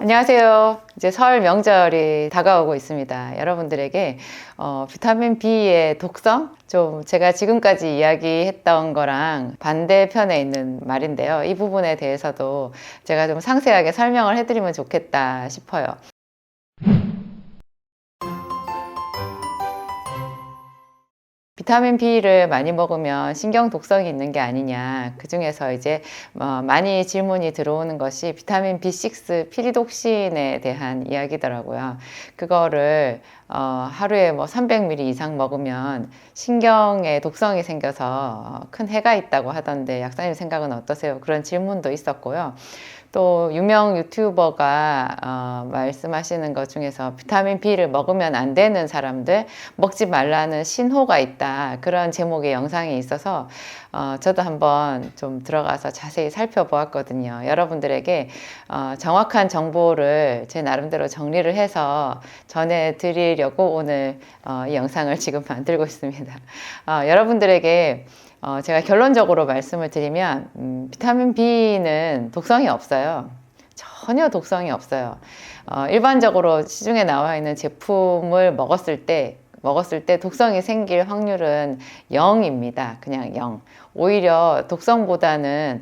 안녕하세요. 이제 설 명절이 다가오고 있습니다. 여러분들에게 비타민 B의 독성? 좀 제가 지금까지 이야기했던 거랑 반대편에 있는 말인데요. 이 부분에 대해서도 제가 좀 상세하게 설명을 해드리면 좋겠다 싶어요. 비타민 B를 많이 먹으면 신경 독성이 있는 게 아니냐. 그 중에서 이제 많이 질문이 들어오는 것이 비타민 B6 피리독신에 대한 이야기더라고요. 그거를 하루에 300ml 이상 먹으면 신경에 독성이 생겨서 큰 해가 있다고 하던데 약사님 생각은 어떠세요? 그런 질문도 있었고요. 또 유명 유튜버가 말씀하시는 것 중에서 비타민 B를 먹으면 안 되는 사람들, 먹지 말라는 신호가 있다, 그런 제목의 영상이 있어서 저도 한번 좀 들어가서 자세히 살펴보았거든요. 여러분들에게 정확한 정보를 제 나름대로 정리를 해서 전해드리려고 오늘 이 영상을 지금 만들고 있습니다. 여러분들에게 제가 결론적으로 말씀을 드리면 비타민 B는 독성이 없어요. 전혀 독성이 없어요. 일반적으로 시중에 나와 있는 제품을 먹었을 때 독성이 생길 확률은 0입니다. 그냥 0. 오히려 독성보다는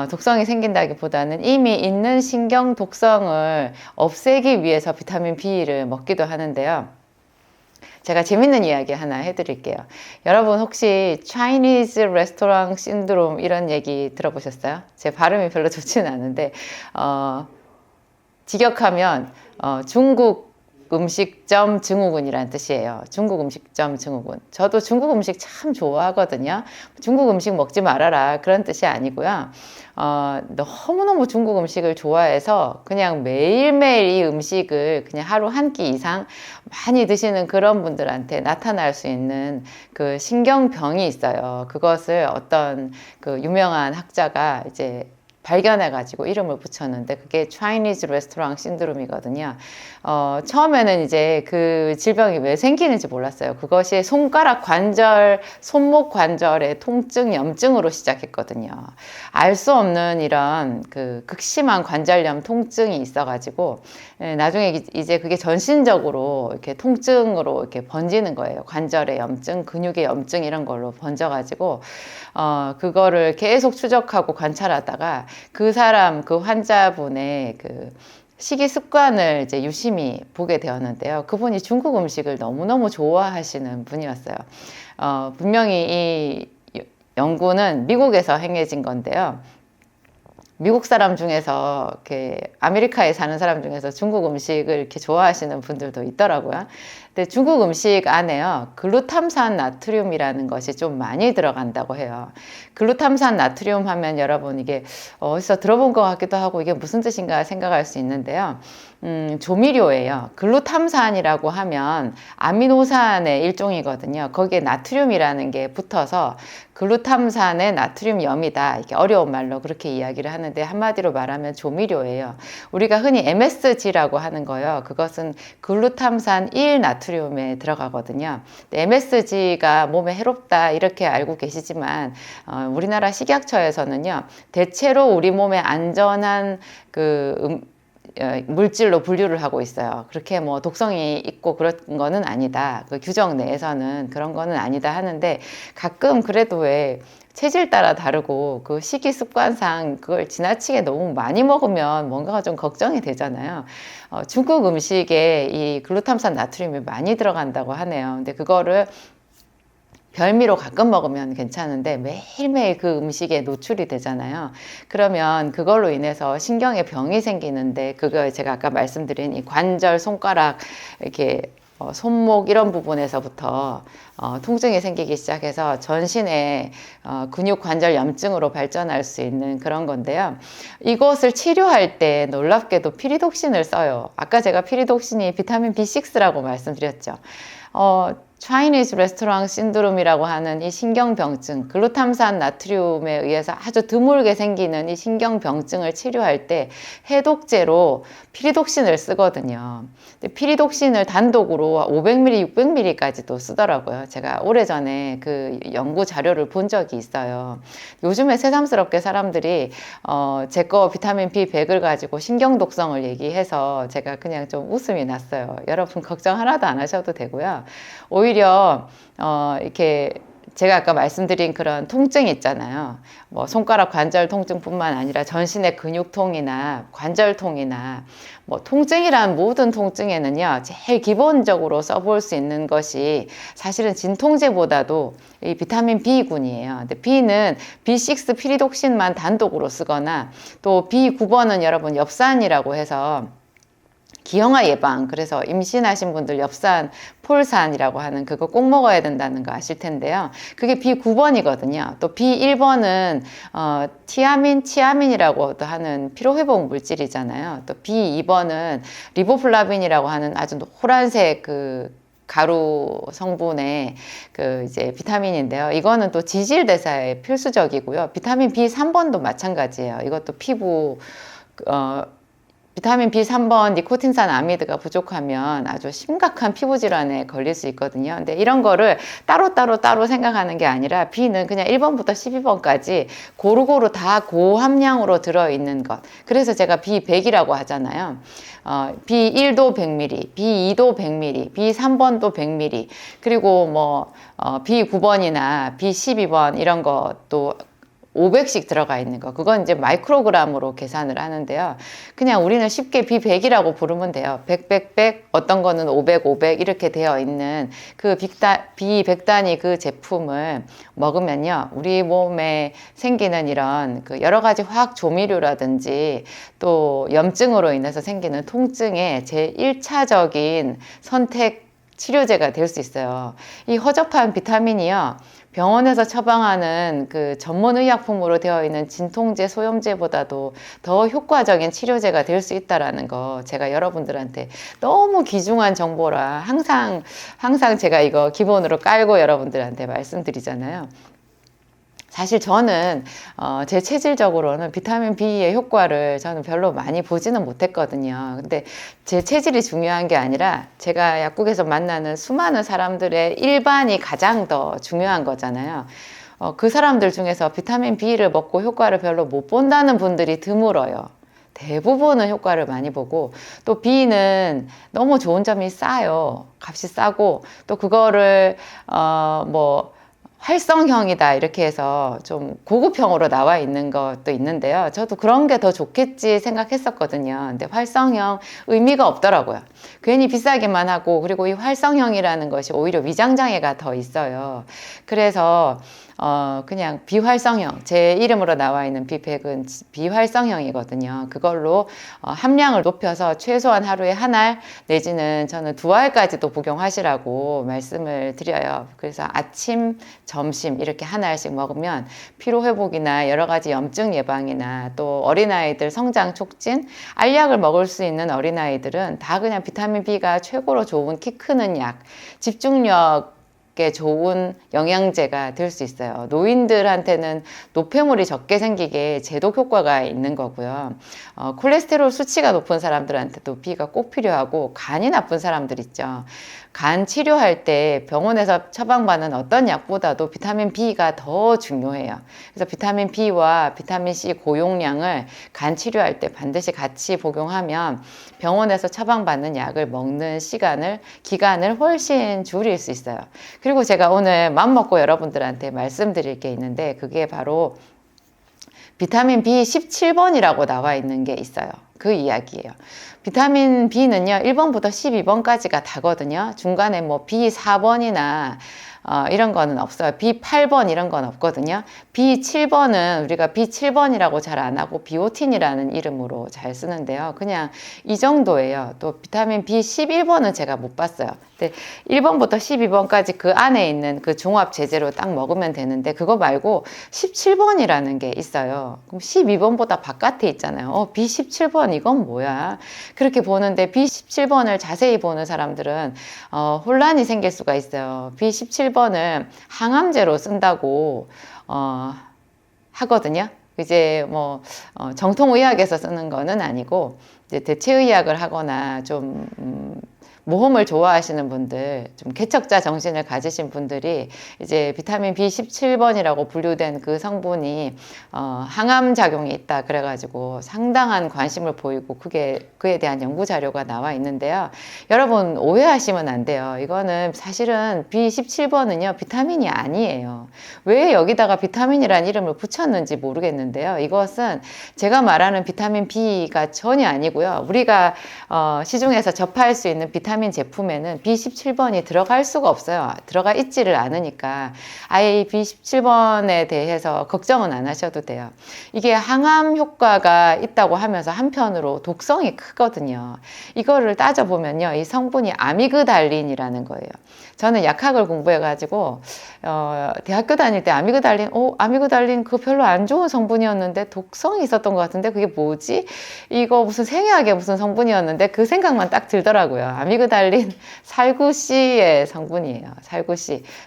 독성이 생긴다기보다는 이미 있는 신경 독성을 없애기 위해서 비타민 B를 먹기도 하는데요. 제가 재밌는 이야기 하나 해드릴게요. 여러분 혹시 차이니즈 레스토랑 신드롬 이런 얘기 들어보셨어요? 제 발음이 별로 좋지는 않은데 직역하면 중국 음식점 증후군이란 뜻이에요. 중국 음식점 증후군. 저도 중국 음식 참 좋아하거든요. 중국 음식 먹지 말아라 그런 뜻이 아니고요. 너무너무 중국 음식을 좋아해서 그냥 매일매일 이 음식을 그냥 하루 한 끼 이상 많이 드시는 그런 분들한테 나타날 수 있는 그 신경병이 있어요. 그것을 어떤 그 유명한 학자가 이제 발견해가지고 이름을 붙였는데 그게 차이니즈 레스토랑 신드롬이거든요. 처음에는 이제 그 질병이 왜 생기는지 몰랐어요. 그것이 손가락 관절, 손목 관절의 통증, 염증으로 시작했거든요. 알 수 없는 이런 그 극심한 관절염 통증이 있어가지고 나중에 이제 그게 전신적으로 이렇게 통증으로 이렇게 번지는 거예요. 관절의 염증, 근육의 염증 이런 걸로 번져가지고 그거를 계속 추적하고 관찰하다가 그 사람, 그 환자분의 그 식이 습관을 이제 유심히 보게 되었는데요. 그분이 중국 음식을 너무너무 좋아하시는 분이었어요. 분명히 이 연구는 미국에서 행해진 건데요. 미국 사람 중에서 이렇게 아메리카에 사는 사람 중에서 중국 음식을 이렇게 좋아하시는 분들도 있더라고요. 근데 중국 음식 안에요, 글루탐산 나트륨이라는 것이 좀 많이 들어간다고 해요. 글루탐산 나트륨 하면 여러분 이게 어디서 들어본 것 같기도 하고 이게 무슨 뜻인가 생각할 수 있는데요. 조미료예요. 글루탐산이라고 하면 아미노산의 일종이거든요. 거기에 나트륨이라는 게 붙어서 글루탐산의 나트륨염이다. 이렇게 어려운 말로 그렇게 이야기를 하는데 한마디로 말하면 조미료예요. 우리가 흔히 MSG라고 하는 거요. 그것은 글루탐산 1 나트륨에 들어가거든요. MSG가 몸에 해롭다 이렇게 알고 계시지만 우리나라 식약처에서는요. 대체로 우리 몸에 안전한 물질로 분류를 하고 있어요. 그렇게 독성이 있고 그런 거는 아니다. 그 규정 내에서는 그런 거는 아니다 하는데 가끔 그래도 왜 체질 따라 다르고 그 식이 습관상 그걸 지나치게 너무 많이 먹으면 뭔가가 좀 걱정이 되잖아요. 중국 음식에 이 글루탐산 나트륨이 많이 들어간다고 하네요. 근데 그거를 별미로 가끔 먹으면 괜찮은데 매일매일 그 음식에 노출이 되잖아요. 그러면 그걸로 인해서 신경에 병이 생기는데 그거 제가 아까 말씀드린 이 관절, 손가락, 이렇게 손목 이런 부분에서부터 통증이 생기기 시작해서 전신의 근육 관절 염증으로 발전할 수 있는 그런 건데요. 이것을 치료할 때 놀랍게도 피리독신을 써요. 아까 제가 피리독신이 비타민 B6라고 말씀드렸죠. 차이니즈 레스토랑 신드롬이라고 하는 이 신경병증, 글루탐산 나트륨에 의해서 아주 드물게 생기는 이 신경병증을 치료할 때 해독제로 피리독신을 쓰거든요. 근데 피리독신을 단독으로 500ml, 600ml까지도 쓰더라고요. 제가 오래전에 그 연구 자료를 본 적이 있어요. 요즘에 새삼스럽게 사람들이 제 거 비타민 B100을 가지고 신경독성을 얘기해서 제가 그냥 좀 웃음이 났어요. 여러분 걱정 하나도 안 하셔도 되고요. 오히려 이렇게 제가 아까 말씀드린 그런 통증 있잖아요. 뭐 손가락 관절 통증뿐만 아니라 전신의 근육통이나 관절통이나 뭐 통증이란 모든 통증에는요, 제일 기본적으로 써볼 수 있는 것이 사실은 진통제보다도 이 비타민 B군이에요. 근데 B는 B6 피리독신만 단독으로 쓰거나 또 B9번은 여러분 엽산이라고 해서 기형아 예방, 그래서 임신하신 분들 엽산, 폴산이라고 하는 그거 꼭 먹어야 된다는 거 아실 텐데요. 그게 B9번이거든요. 또 B1번은 티아민, 치아민이라고도 하는 피로회복 물질이잖아요. 또 B2번은 리보플라빈이라고 하는 아주 노란색 그 가루 성분의 그 이제 비타민인데요. 이거는 또 지질 대사에 필수적이고요. 비타민 B3번도 마찬가지예요. 이것도 피부 비타민 B3번 니코틴산 아미드가 부족하면 아주 심각한 피부 질환에 걸릴 수 있거든요. 근데 이런 거를 따로 생각하는 게 아니라 B는 그냥 1번부터 12번까지 고루고루 다 고함량으로 들어있는 것. 그래서 제가 B100이라고 하잖아요. B1도 100ml, B2도 100ml, B3번도 100ml, 그리고 뭐 B9번이나 B12번 이런 것도 500씩 들어가 있는 거. 그건 이제 마이크로그램으로 계산을 하는데요. 그냥 우리는 쉽게 B100이라고 부르면 돼요. 100, 어떤 거는 500 이렇게 되어 있는 그 B100단위 그 제품을 먹으면요. 우리 몸에 생기는 이런 그 여러 가지 화학 조미료라든지 또 염증으로 인해서 생기는 통증의 제1차적인 선택 치료제가 될 수 있어요. 이 허접한 비타민이요. 병원에서 처방하는 그 전문의약품으로 되어 있는 진통제, 소염제보다도 더 효과적인 치료제가 될 수 있다는 거 제가 여러분들한테 너무 귀중한 정보라 항상 제가 이거 기본으로 깔고 여러분들한테 말씀드리잖아요. 사실 저는 제 체질적으로는 비타민 B의 효과를 저는 별로 많이 보지는 못했거든요. 근데 제 체질이 중요한 게 아니라 제가 약국에서 만나는 수많은 사람들의 일반이 가장 더 중요한 거잖아요. 그 사람들 중에서 비타민 B를 먹고 효과를 별로 못 본다는 분들이 드물어요. 대부분은 효과를 많이 보고, 또 B는 너무 좋은 점이 싸요. 값이 싸고, 또 그거를 활성형이다 이렇게 해서 좀 고급형으로 나와 있는 것도 있는데요. 저도 그런 게 더 좋겠지 생각했었거든요. 근데 활성형 의미가 없더라고요. 괜히 비싸기만 하고, 그리고 이 활성형이라는 것이 오히려 위장장애가 더 있어요. 그래서 그냥 비활성형, 제 이름으로 나와 있는 B100은 비활성형이거든요. 그걸로 함량을 높여서 최소한 하루에 한 알 내지는 저는 2알까지도 복용하시라고 말씀을 드려요. 그래서 아침, 점심 이렇게 한 알씩 먹으면 피로회복이나 여러 가지 염증 예방이나 또 어린아이들 성장 촉진, 알약을 먹을 수 있는 어린아이들은 다 그냥 비타민 B가 최고로 좋은 키 크는 약, 집중력 좋은 영양제가 될 수 있어요. 노인들한테는 노폐물이 적게 생기게 제독 효과가 있는 거고요. 콜레스테롤 수치가 높은 사람들한테도 B가 꼭 필요하고, 간이 나쁜 사람들 있죠. 간 치료할 때 병원에서 처방받는 어떤 약보다도 비타민 B가 더 중요해요. 그래서 비타민 B와 비타민 C 고용량을 간 치료할 때 반드시 같이 복용하면 병원에서 처방받는 약을 먹는 기간을 훨씬 줄일 수 있어요. 그리고 제가 오늘 맘먹고 여러분들한테 말씀드릴 게 있는데, 그게 바로 비타민 B17번이라고 나와 있는 게 있어요. 그 이야기예요. 비타민 B는요, 1번부터 12번까지가 다거든요. 중간에 뭐 B4번이나 이런 거는 없어요. B8번 이런 건 없거든요. B7번은 우리가 B7번이라고 잘 안 하고 비오틴이라는 이름으로 잘 쓰는데요. 그냥 이 정도예요. 또 비타민 B11번은 제가 못 봤어요. 근데 1번부터 12번까지 그 안에 있는 그 종합 제제로 딱 먹으면 되는데 그거 말고 17번이라는 게 있어요. 그럼 12번보다 바깥에 있잖아요. B17번 이건 뭐야? 그렇게 보는데 B17번을 자세히 보는 사람들은 혼란이 생길 수가 있어요. B17번을 항암제로 쓴다고 하거든요. 이제 뭐 정통의학에서 쓰는 거는 아니고 이제 대체의학을 하거나 좀 모험을 좋아하시는 분들, 좀 개척자 정신을 가지신 분들이 이제 비타민 B17번이라고 분류된 그 성분이 항암 작용이 있다 그래가지고 상당한 관심을 보이고 그에 대한 연구 자료가 나와 있는데요. 여러분 오해하시면 안 돼요. 이거는 사실은 B17번은요 비타민이 아니에요. 왜 여기다가 비타민이라는 이름을 붙였는지 모르겠는데요. 이것은 제가 말하는 비타민 B가 전혀 아니고요. 우리가 시중에서 접할 수 있는 비타민 제품에는 B17번이 들어갈 수가 없어요. 들어가 있지를 않으니까 아예 이 B17번에 대해서 걱정은 안 하셔도 돼요. 이게 항암 효과가 있다고 하면서 한편으로 독성이 크거든요. 이거를 따져보면요. 이 성분이 아미그달린이라는 거예요. 저는 약학을 공부해가지고 대학교 다닐 때 아미그달린 그거 별로 안 좋은 성분이었는데 독성이 있었던 것 같은데 그게 뭐지? 이거 무슨 생약의 무슨 성분이었는데 그 생각만 딱 들더라고요. 아미그달린 살구씨의 성분이에요.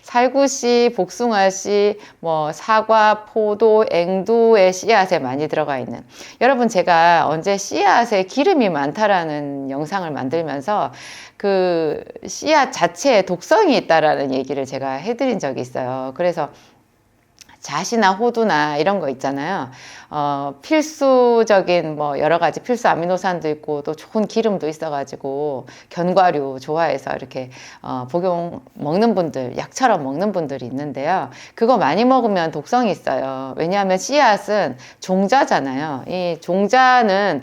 살구씨, 복숭아씨, 뭐 사과, 포도, 앵두의 씨앗에 많이 들어가 있는. 여러분 제가 언제 씨앗에 기름이 많다라는 영상을 만들면서 그 씨앗 자체에 독성이 있다라는 얘기를 제가 해드린 적이 있어요. 그래서 잣이나 호두나 이런 거 있잖아요. 필수적인 뭐 여러 가지 필수 아미노산도 있고 또 좋은 기름도 있어가지고 견과류 좋아해서 이렇게 먹는 분들, 약처럼 먹는 분들이 있는데요. 그거 많이 먹으면 독성이 있어요. 왜냐하면 씨앗은 종자잖아요. 이 종자는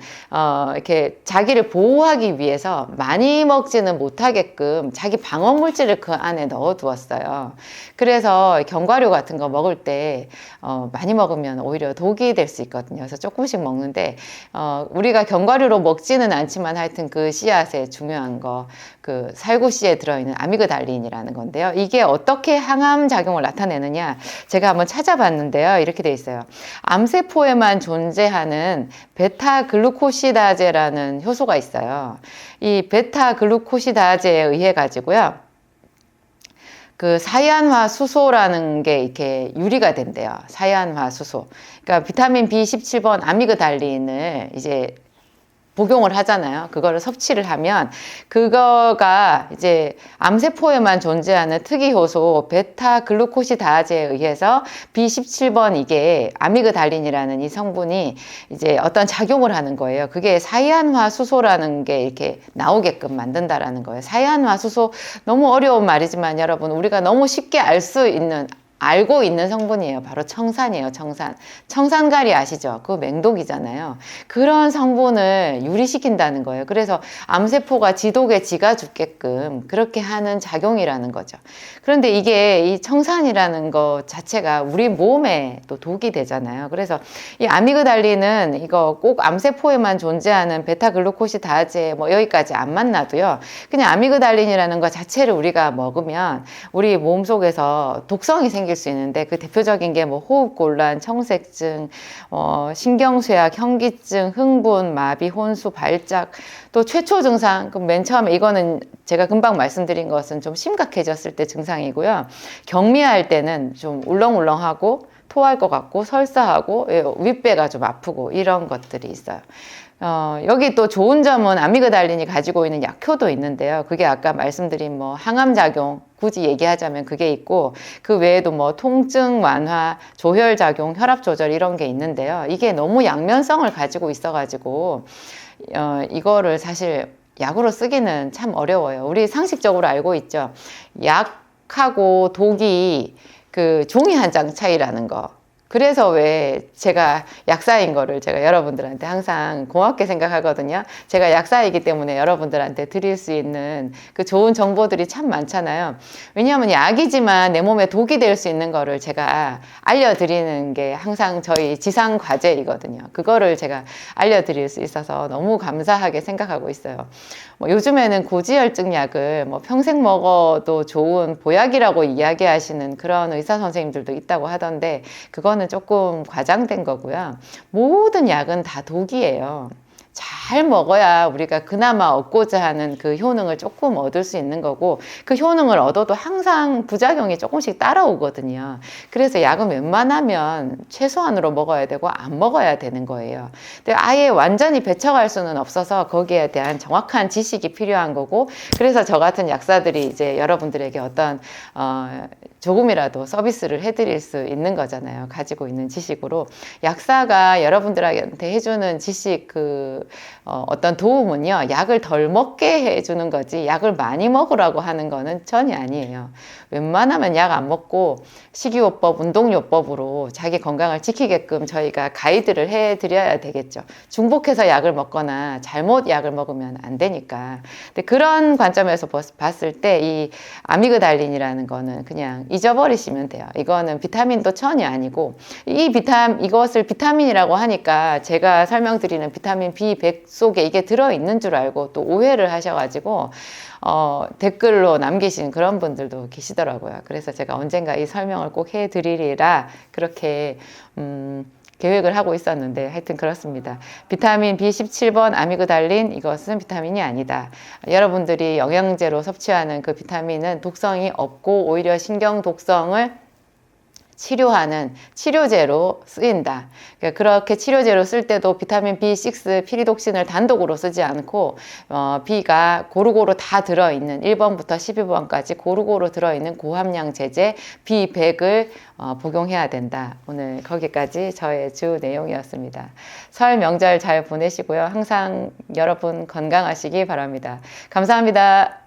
이렇게 자기를 보호하기 위해서 많이 먹지는 못하게끔 자기 방어 물질을 그 안에 넣어 두었어요. 그래서 견과류 같은 거 먹을 때 많이 먹으면 오히려 독이 될 수 있거든요. 그래서 조금씩 먹는데 우리가 견과류로 먹지는 않지만 하여튼 그 씨앗에 중요한 거 그 살구씨에 들어있는 아미그달린이라는 건데요. 이게 어떻게 항암 작용을 나타내느냐 제가 한번 찾아봤는데요. 이렇게 돼 있어요. 암세포에만 존재하는 베타글루코시다제라는 효소가 있어요. 이 베타글루코시다제에 의해 가지고요. 그 사이안화 수소라는 게 이렇게 유리가 된대요. 사이안화 수소. 그러니까 비타민 B17번 아미그달린을 이제 복용을 하잖아요. 그거를 섭취를 하면 그거가 이제 암세포에만 존재하는 특이 효소 베타글루코시다제에 의해서 B17번 이게 아미그달린이라는 이 성분이 이제 어떤 작용을 하는 거예요. 그게 사이안화 수소라는 게 이렇게 나오게끔 만든다라는 거예요. 사이안화 수소 너무 어려운 말이지만 여러분 우리가 너무 쉽게 알고 있는 성분이에요. 바로 청산이에요. 청산가리 아시죠? 그거 맹독이잖아요. 그런 성분을 유리시킨다는 거예요. 그래서 암세포가 지독에 지가 죽게끔 그렇게 하는 작용이라는 거죠. 그런데 이게 이 청산이라는 것 자체가 우리 몸에 또 독이 되잖아요. 그래서 이 아미그달린은 이거 꼭 암세포에만 존재하는 베타글루코시다제 뭐 여기까지 안 만나도요. 그냥 아미그달린이라는 것 자체를 우리가 먹으면 우리 몸 속에서 독성이 생길 수 있는데 그 대표적인 게 뭐 호흡곤란, 청색증, 신경쇠약, 현기증, 흥분, 마비, 혼수, 발작, 또 최초 증상, 맨 처음에 이거는 제가 금방 말씀드린 것은 좀 심각해졌을 때 증상이고요. 경미할 때는 좀 울렁울렁하고 토할 것 같고 설사하고 윗배가 좀 아프고 이런 것들이 있어요. 여기 또 좋은 점은 아미그달린이 가지고 있는 약효도 있는데요. 그게 아까 말씀드린 뭐 항암작용, 굳이 얘기하자면 그게 있고 그 외에도 뭐 통증 완화, 조혈작용, 혈압조절 이런 게 있는데요. 이게 너무 양면성을 가지고 있어가지고 이거를 사실 약으로 쓰기는 참 어려워요. 우리 상식적으로 알고 있죠. 약하고 독이 그 종이 한 장 차이라는 거. 그래서 왜 제가 약사인 거를 제가 여러분들한테 항상 고맙게 생각하거든요. 제가 약사이기 때문에 여러분들한테 드릴 수 있는 그 좋은 정보들이 참 많잖아요. 왜냐하면 약이지만 내 몸에 독이 될 수 있는 거를 제가 알려드리는 게 항상 저희 지상 과제이거든요. 그거를 제가 알려드릴 수 있어서 너무 감사하게 생각하고 있어요. 뭐 요즘에는 고지혈증 약을 뭐 평생 먹어도 좋은 보약이라고 이야기하시는 그런 의사 선생님들도 있다고 하던데, 그거는 조금 과장된 거고요. 모든 약은 다 독이에요. 잘 먹어야 우리가 그나마 얻고자 하는 그 효능을 조금 얻을 수 있는 거고, 그 효능을 얻어도 항상 부작용이 조금씩 따라오거든요. 그래서 약은 웬만하면 최소한으로 먹어야 되고 안 먹어야 되는 거예요. 근데 아예 완전히 배척할 수는 없어서 거기에 대한 정확한 지식이 필요한 거고, 그래서 저 같은 약사들이 이제 여러분들에게 어떤 조금이라도 서비스를 해드릴 수 있는 거잖아요. 가지고 있는 지식으로. 약사가 여러분들한테 해주는 지식, 어떤 도움은요, 약을 덜 먹게 해주는 거지, 약을 많이 먹으라고 하는 거는 전혀 아니에요. 웬만하면 약 안 먹고 식이요법, 운동요법으로 자기 건강을 지키게끔 저희가 가이드를 해드려야 되겠죠. 중복해서 약을 먹거나 잘못 약을 먹으면 안 되니까. 근데 그런 관점에서 봤을 때 이 아미그달린이라는 거는 그냥 잊어버리시면 돼요. 이거는 비타민도 전혀 아니고, 이것을 비타민이라고 하니까 제가 설명드리는 비타민 B100 속에 이게 들어있는 줄 알고 또 오해를 하셔가지고 댓글로 남기신 그런 분들도 계시더라고요. 그래서 제가 언젠가 이 설명을 꼭 해드리리라 그렇게 계획을 하고 있었는데, 하여튼 그렇습니다. 비타민 B17번 아미그달린, 이것은 비타민이 아니다. 여러분들이 영양제로 섭취하는 그 비타민은 독성이 없고 오히려 신경 독성을 치료하는 치료제로 쓰인다. 그렇게 치료제로 쓸 때도 비타민 B6, 피리독신을 단독으로 쓰지 않고 B가 고루고루 다 들어있는 1번부터 12번까지 고루고루 들어있는 고함량 제제 B100을 복용해야 된다. 오늘 거기까지 저의 주 내용이었습니다. 설 명절 잘 보내시고요. 항상 여러분 건강하시기 바랍니다. 감사합니다.